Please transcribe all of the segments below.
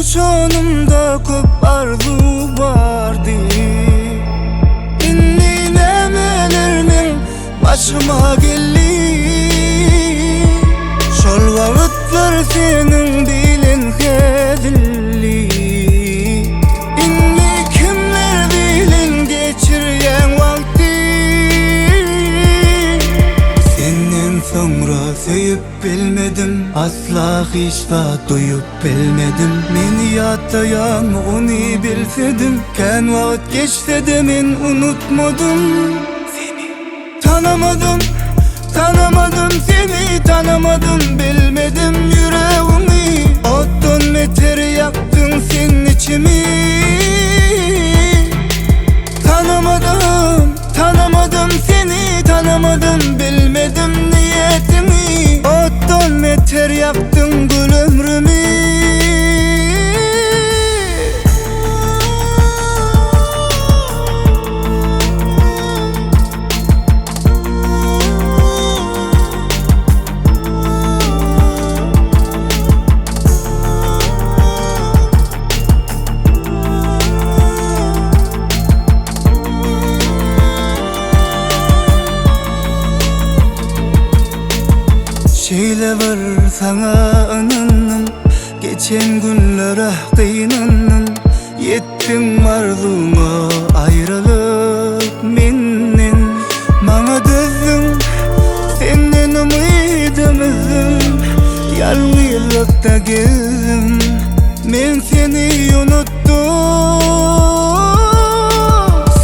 Şonumda köp arzu vardı. İnni nemelermin başıma geldi. Şol vaqtlar senin dilin hedilli. İnni kimler bilin geçirgen vakti. Senden sonra sevip bilmedim, asla hiç da duyup bilmedim. Men yatayan onu bilsedim, ken vaqt geçse de men unutmadım. Seni tanamadım, tanamadım, seni tanamadım, bilmedim yüreğimi. Ottan meter yaktın sen içimi. Tanamadım, tanamadım, seni tanamadım, bilmedim niyetimi. Ottan meter yaktın gül ömrümü. Şeyle var sana ananım, geçen günlere kıynanım. Yettim arzuma ayrılıp menden. Bana düzdün, senden umidimizdim. Yalnızlıkta gezdim, men seni unuttum.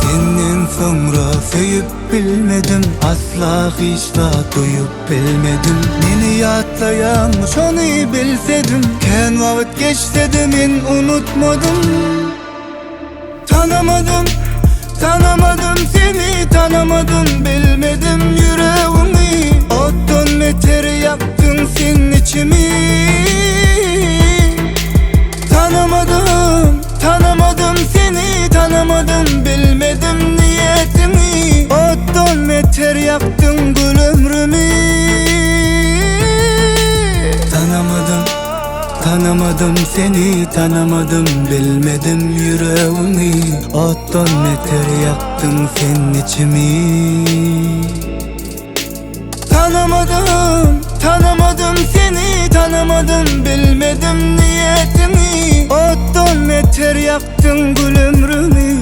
Senden sonra sevip bilmedim, asla hiç da duyup bilmedim. Beni yatlayanmış onu bilsedim, ken vaqt geçse de men unutmadım. Tanamadım, tanamadım, seni tanamadım, bilmedim yüreğimi. Ottan meter yaktın sen içimi. Tanamadım, tanamadım, seni tanamadım, bilmedim niyetimi. Ottan meter yaktın gül ömrümü. Tanamadım, tanamadım, seni tanamadım, bilmedim yüreğimi. Ottan meter yaktın sen içimi. Tanamadım, tanamadım, seni tanamadım, bilmedim niyetimi. Ottan meter yaktın gül ömrümü.